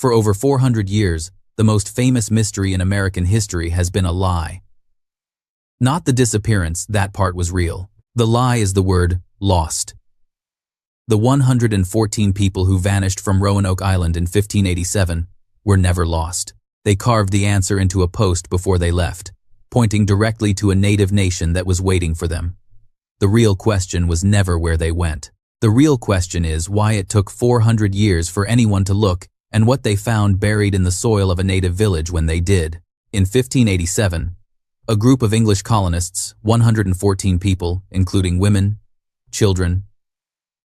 For over 400 years, the most famous mystery in American history has been a lie. Not the disappearance, that part was real. The lie is the word lost. The 114 people who vanished from Roanoke Island in 1587 were never lost. They carved the answer into a post before they left, pointing directly to a native nation that was waiting for them. The real question was never where they went. The real question is why it took 400 years for anyone to look and what they found buried in the soil of a native village when they did. In 1587, a group of English colonists, 114 people, including women, children,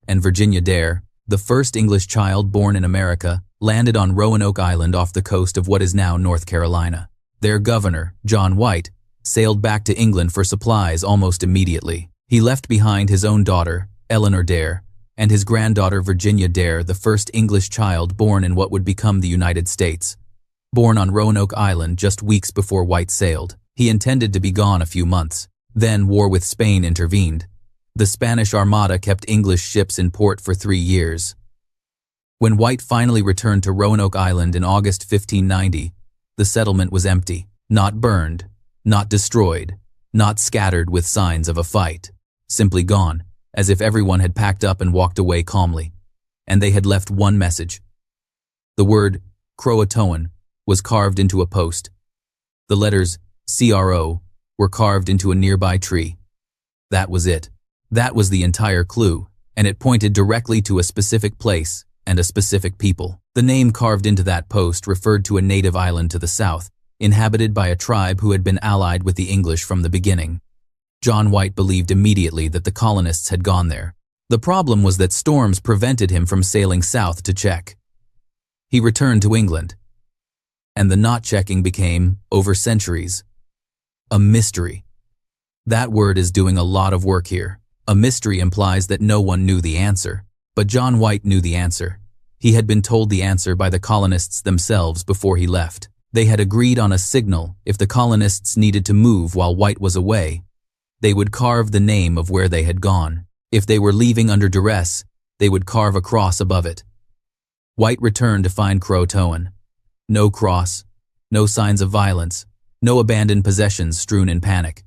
and Virginia Dare, the first English child born in America, landed on Roanoke Island off the coast of what is now North Carolina. Their governor, John White, sailed back to England for supplies almost immediately. He left behind his own daughter, Eleanor Dare, and his granddaughter Virginia Dare, the first English child born in what would become the United States. Born on Roanoke Island just weeks before White sailed, he intended to be gone a few months. Then war with Spain intervened. The Spanish Armada kept English ships in port for 3 years. When White finally returned to Roanoke Island in August 1590, the settlement was empty, not burned, not destroyed, not scattered with signs of a fight, simply gone, as if everyone had packed up and walked away calmly. And they had left one message. The word Croatoan was carved into a post. The letters CRO were carved into a nearby tree. That was it. That was the entire clue, and it pointed directly to a specific place and a specific people. The name carved into that post referred to a native island to the south, inhabited by a tribe who had been allied with the English from the beginning. John White believed immediately that the colonists had gone there. The problem was that storms prevented him from sailing south to check. He returned to England, and the not checking became, over centuries, a mystery. That word is doing a lot of work here. A mystery implies that no one knew the answer, but John White knew the answer. He had been told the answer by the colonists themselves before he left. They had agreed on a signal. If the colonists needed to move while White was away, they would carve the name of where they had gone. If they were leaving under duress, they would carve a cross above it. White returned to find Croatoan. No cross, no signs of violence, no abandoned possessions strewn in panic.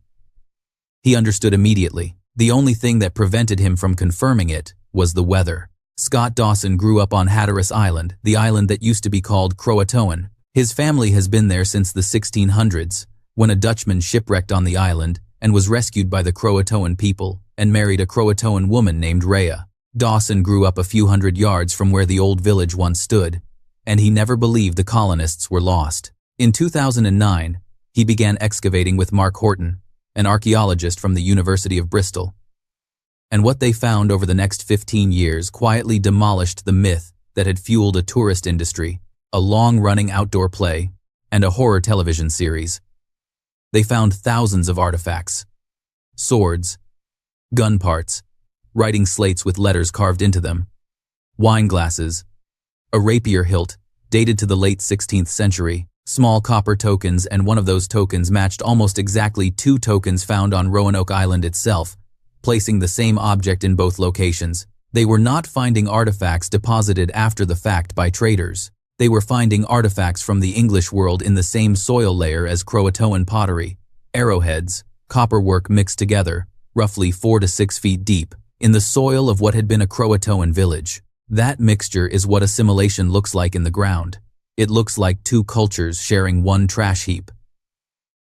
He understood immediately. The only thing that prevented him from confirming it was the weather. Scott Dawson grew up on Hatteras Island, the island that used to be called Croatoan. His family has been there since the 1600s, when a Dutchman shipwrecked on the island and was rescued by the Croatoan people and married a Croatoan woman named Rhea. Dawson grew up a few hundred yards from where the old village once stood, and he never believed the colonists were lost. In 2009, he began excavating with Mark Horton, an archaeologist from the University of Bristol. And what they found over the next 15 years quietly demolished the myth that had fueled a tourist industry, a long-running outdoor play, and a horror television series. They found thousands of artifacts: swords, gun parts, writing slates with letters carved into them, wine glasses, a rapier hilt dated to the late 16th century, small copper tokens, and one of those tokens matched almost exactly 2 tokens found on Roanoke Island itself, placing the same object in both locations. They were not finding artifacts deposited after the fact by traders. They were finding artifacts from the English world in the same soil layer as Croatoan pottery, arrowheads, copperwork mixed together, roughly 4 to 6 feet deep, in the soil of what had been a Croatoan village. That mixture is what assimilation looks like in the ground. It looks like 2 cultures sharing one trash heap.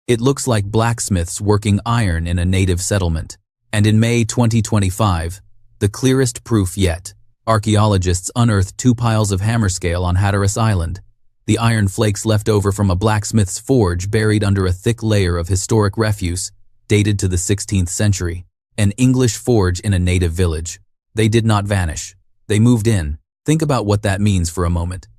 It looks like blacksmiths working iron in a native settlement. And in May 2025, the clearest proof yet, archaeologists unearthed 2 piles of hammerscale on Hatteras Island, the iron flakes left over from a blacksmith's forge buried under a thick layer of historic refuse, dated to the 16th century. An English forge in a native village. They did not vanish. They moved in. Think about what that means for a moment.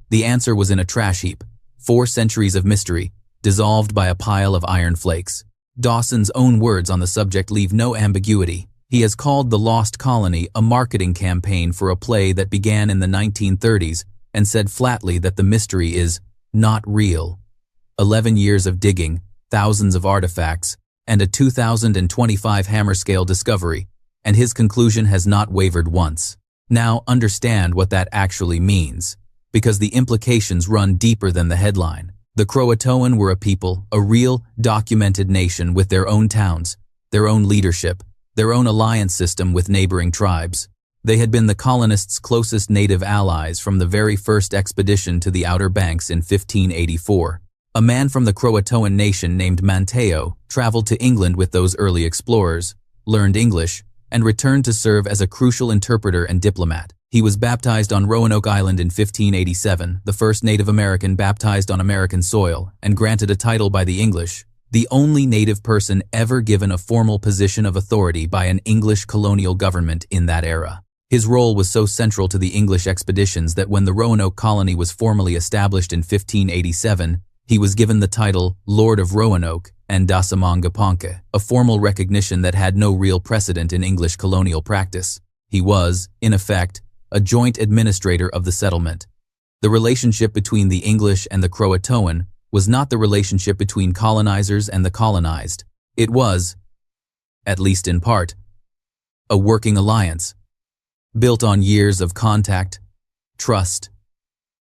The answer was in a trash heap. 4 centuries of mystery, dissolved by a pile of iron flakes. Dawson's own words on the subject leave no ambiguity. He has called The Lost Colony a marketing campaign for a play that began in the 1930s and said flatly that the mystery is not real. 11 years of digging, thousands of artifacts, and a 2025 hammerscale discovery, and his conclusion has not wavered once. Now understand what that actually means. because the implications run deeper than the headline. The Croatoan were a people, a real, documented nation with their own towns, their own leadership, their own alliance system with neighboring tribes. They had been the colonists' closest native allies from the very first expedition to the Outer Banks in 1584. A man from the Croatoan nation named Manteo traveled to England with those early explorers, learned English, and returned to serve as a crucial interpreter and diplomat. He was baptized on Roanoke Island in 1587, the first Native American baptized on American soil, and granted a title by the English, the only native person ever given a formal position of authority by an English colonial government in that era. His role was so central to the English expeditions that when the Roanoke colony was formally established in 1587, he was given the title Lord of Roanoke and Dasamangapanka, a formal recognition that had no real precedent in English colonial practice. He was, in effect, a joint administrator of the settlement. The relationship between the English and the Croatoan was not the relationship between colonizers and the colonized. It was, at least in part, a working alliance, built on years of contact, trust,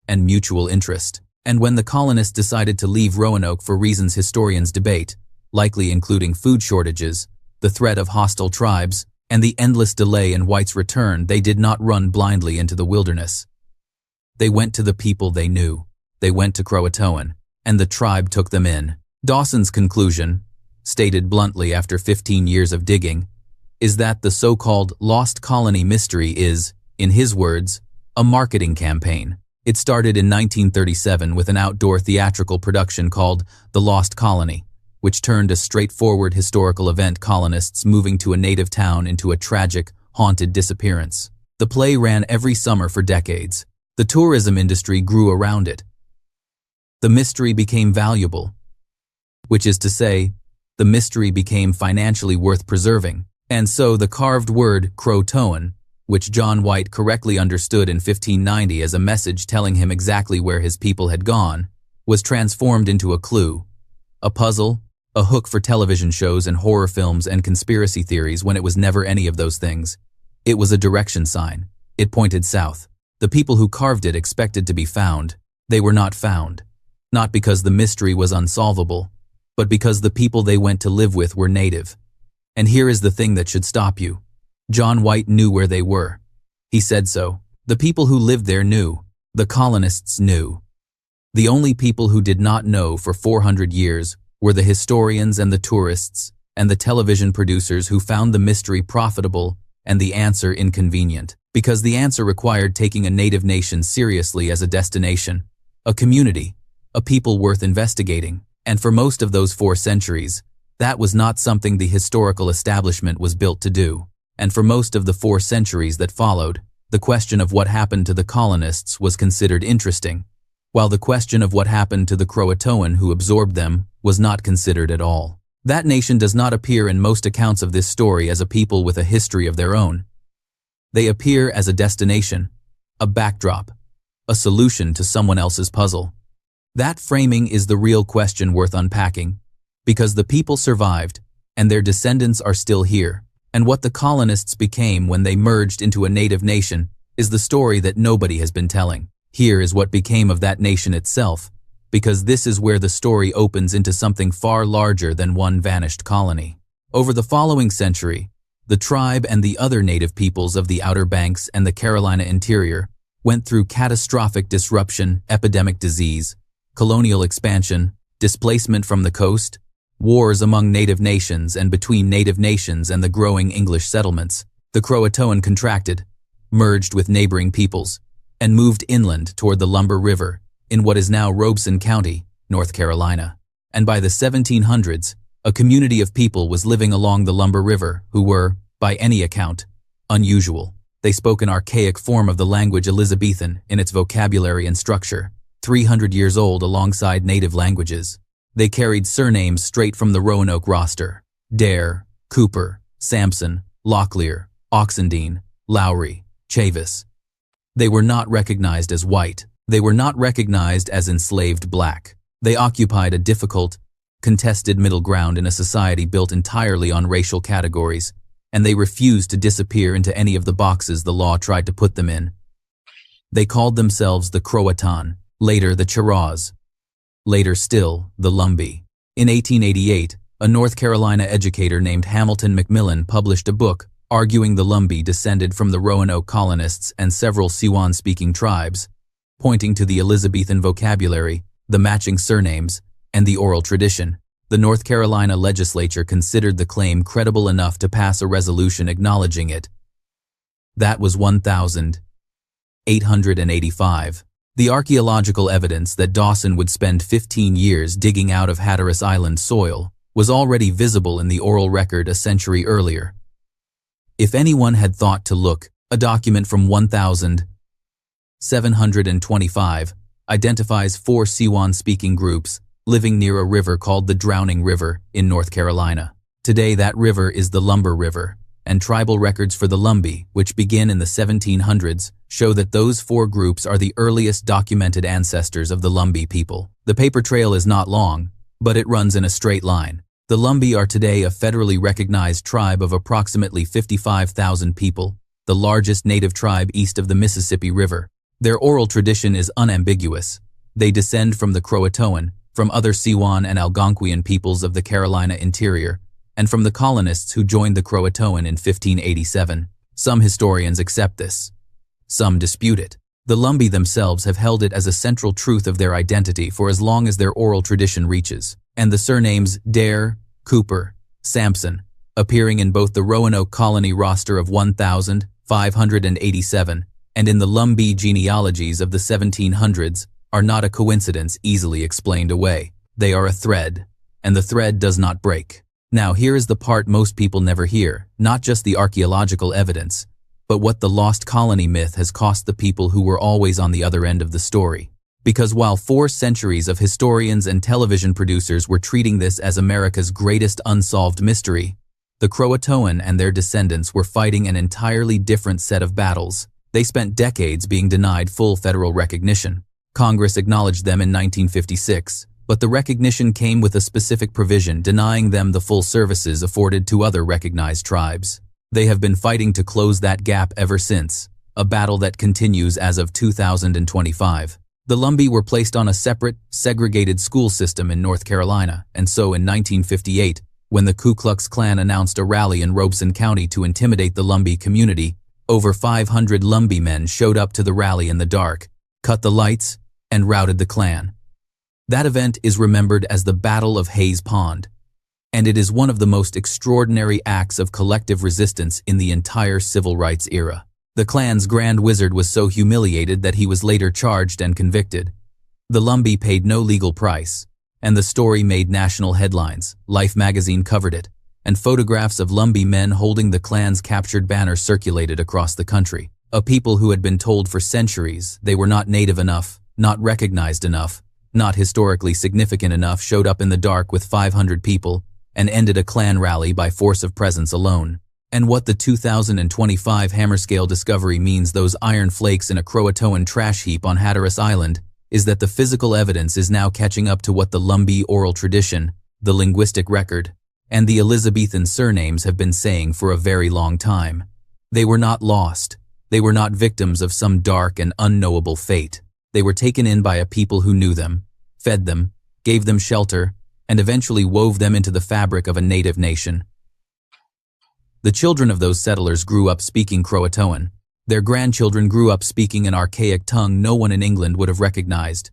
and mutual interest. And when the colonists decided to leave Roanoke for reasons historians debate, likely including food shortages, the threat of hostile tribes, and the endless delay in White's return, they did not run blindly into the wilderness. They went to the people they knew. They went to Croatoan, and the tribe took them in. Dawson's conclusion, stated bluntly after 15 years of digging, is that the so-called lost colony mystery is, in his words, a marketing campaign. It started in 1937 with an outdoor theatrical production called The Lost Colony, which turned a straightforward historical event, colonists moving to a native town, into a tragic, haunted disappearance. The play ran every summer for decades. The tourism industry grew around it. The mystery became valuable, which is to say, the mystery became financially worth preserving. And so the carved word Croatoan, which John White correctly understood in 1590 as a message telling him exactly where his people had gone, was transformed into a clue, a puzzle, a hook for television shows and horror films and conspiracy theories when it was never any of those things. It was a direction sign. It pointed south. The people who carved it expected to be found. They were not found. Not because the mystery was unsolvable, but because the people they went to live with were native. And here is the thing that should stop you. John White knew where they were. He said so. The people who lived there knew. The colonists knew. The only people who did not know for 400 years were the historians and the tourists and the television producers who found the mystery profitable and the answer inconvenient, because the answer required taking a native nation seriously as a destination, a community, a people worth investigating. And for most of those 4 centuries, that was not something the historical establishment was built to do. And for most of the 4 centuries that followed, the question of what happened to the colonists was considered interesting, while the question of what happened to the Croatoan who absorbed them was not considered at all. That nation does not appear in most accounts of this story as a people with a history of their own. They appear as a destination, a backdrop, a solution to someone else's puzzle. That framing is the real question worth unpacking, because the people survived, and their descendants are still here. And what the colonists became when they merged into a native nation is the story that nobody has been telling. Here is what became of that nation itself, because this is where the story opens into something far larger than one vanished colony. Over the following century, the tribe and the other native peoples of the Outer Banks and the Carolina interior went through catastrophic disruption, epidemic disease, colonial expansion, displacement from the coast, wars among native nations and between native nations and the growing English settlements. The Croatoan contracted, merged with neighboring peoples, and moved inland toward the Lumber River in what is now Robeson County, North Carolina. And by the 1700s, a community of people was living along the Lumber River who were, by any account, unusual. They spoke an archaic form of the language Elizabethan in its vocabulary and structure, 300 years old alongside native languages. They carried surnames straight from the Roanoke roster: Dare, Cooper, Sampson, Locklear, Oxendine, Lowry, Chavis. They were not recognized as white. They were not recognized as enslaved black. They occupied a difficult, contested middle ground in a society built entirely on racial categories, and they refused to disappear into any of the boxes the law tried to put them in. They called themselves the Croatoan, later the Hatteras, later still the Lumbee. In 1888, a North Carolina educator named Hamilton Macmillan published a book arguing the Lumbee descended from the Roanoke Colonists and several Siouan-speaking tribes, pointing to the Elizabethan vocabulary, the matching surnames, and the oral tradition. The North Carolina legislature considered the claim credible enough to pass a resolution acknowledging it. That was 1885. The archaeological evidence that Dawson would spend 15 years digging out of Hatteras Island soil was already visible in the oral record a century earlier. If anyone had thought to look, a document from 1725 identifies 4 Siouan-speaking groups living near a river called the Drowning River in North Carolina. Today that river is the Lumber River, and tribal records for the Lumbee, which begin in the 1700s, show that those 4 groups are the earliest documented ancestors of the Lumbee people. The paper trail is not long, but it runs in a straight line. The Lumbee are today a federally recognized tribe of approximately 55,000 people, the largest native tribe east of the Mississippi River. Their oral tradition is unambiguous. They descend from the Croatoan, from other Siouan and Algonquian peoples of the Carolina interior, and from the colonists who joined the Croatoan in 1587. Some historians accept this. Some dispute it. The Lumbee themselves have held it as a central truth of their identity for as long as their oral tradition reaches, and the surnames Dare, Cooper, Sampson, appearing in both the Roanoke colony roster of 1587 and in the Lumbee genealogies of the 1700s, are not a coincidence easily explained away. They are a thread, and the thread does not break. Now here is the part most people never hear, not just the archaeological evidence, but what the lost colony myth has cost the people who were always on the other end of the story. Because while 4 centuries of historians and television producers were treating this as America's greatest unsolved mystery, the Croatoan and their descendants were fighting an entirely different set of battles. They spent decades being denied full federal recognition. Congress acknowledged them in 1956, but the recognition came with a specific provision denying them the full services afforded to other recognized tribes. They have been fighting to close that gap ever since, a battle that continues as of 2025. The Lumbee were placed on a separate, segregated school system in North Carolina, and so in 1958, when the Ku Klux Klan announced a rally in Robeson County to intimidate the Lumbee community, over 500 Lumbee men showed up to the rally in the dark, cut the lights, and routed the Klan. That event is remembered as the Battle of Hayes Pond, and it is one of the most extraordinary acts of collective resistance in the entire civil rights era. The Klan's Grand Wizard was so humiliated that he was later charged and convicted. The Lumbee paid no legal price, and the story made national headlines. Life magazine covered it, and photographs of Lumbee men holding the Klan's captured banner circulated across the country. A people who had been told for centuries they were not native enough, not recognized enough, not historically significant enough showed up in the dark with 500 people and ended a Klan rally by force of presence alone. And what the 2025 hammerscale discovery means, those iron flakes in a Croatoan trash heap on Hatteras Island, is that the physical evidence is now catching up to what the Lumbee oral tradition, the linguistic record, and the Elizabethan surnames have been saying for a very long time. They were not lost. They were not victims of some dark and unknowable fate. They were taken in by a people who knew them, fed them, gave them shelter, and eventually wove them into the fabric of a native nation. The children of those settlers grew up speaking Croatoan. Their grandchildren grew up speaking an archaic tongue no one in England would have recognized.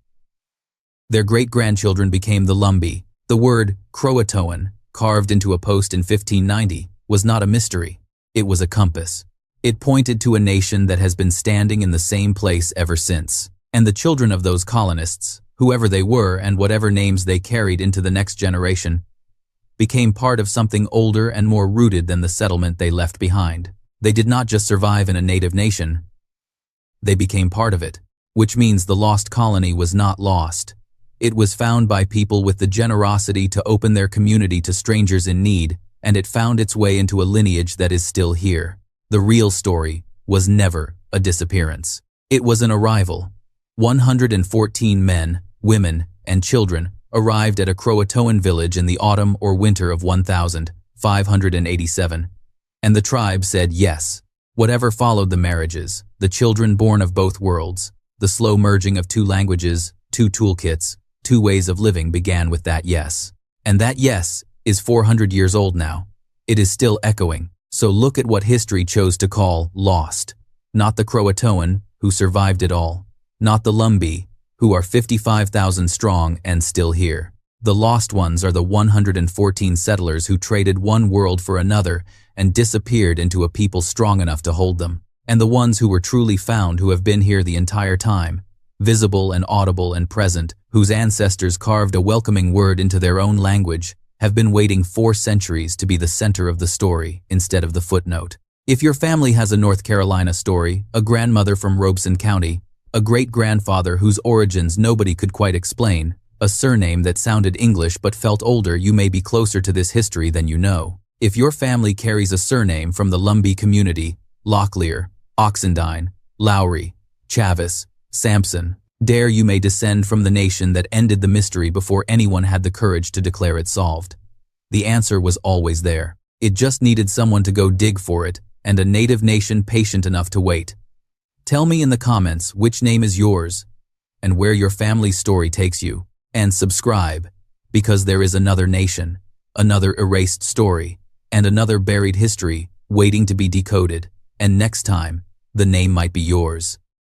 Their great-grandchildren became the Lumbee. The word Croatoan, carved into a post in 1590, was not a mystery. It was a compass. It pointed to a nation that has been standing in the same place ever since. And the children of those colonists, whoever they were and whatever names they carried into the next generation, became part of something older and more rooted than the settlement they left behind. They did not just survive in a native nation. They became part of it, which means the lost colony was not lost. It was found by people with the generosity to open their community to strangers in need, and it found its way into a lineage that is still here. The real story was never a disappearance. It was an arrival. 114 men, women, and children arrived at a Croatoan village in the autumn or winter of 1587, and the tribe said yes. Whatever followed the marriages, the children born of both worlds, the slow merging of two languages, two toolkits, two ways of living began with that yes. And that yes is 400 years old now. It is still echoing. So look at what history chose to call lost. Not the Croatoan, who survived it all. Not the Lumbee, who are 55,000 strong and still here. The lost ones are the 114 settlers who traded one world for another and disappeared into a people strong enough to hold them. And the ones who were truly found, who have been here the entire time, visible and audible and present, whose ancestors carved a welcoming word into their own language, have been waiting 4 centuries to be the center of the story instead of the footnote. If your family has a North Carolina story, a grandmother from Robeson County, a great-grandfather whose origins nobody could quite explain, a surname that sounded English but felt older, you may be closer to this history than you know. If your family carries a surname from the Lumbee community, Locklear, Oxendine, Lowry, Chavis, Sampson, dare you may descend from the nation that ended the mystery before anyone had the courage to declare it solved. The answer was always there. It just needed someone to go dig for it, and a native nation patient enough to wait. Tell me in the comments which name is yours, and where your family's story takes you. And subscribe, because there is another nation, another erased story, and another buried history waiting to be decoded. And next time, the name might be yours.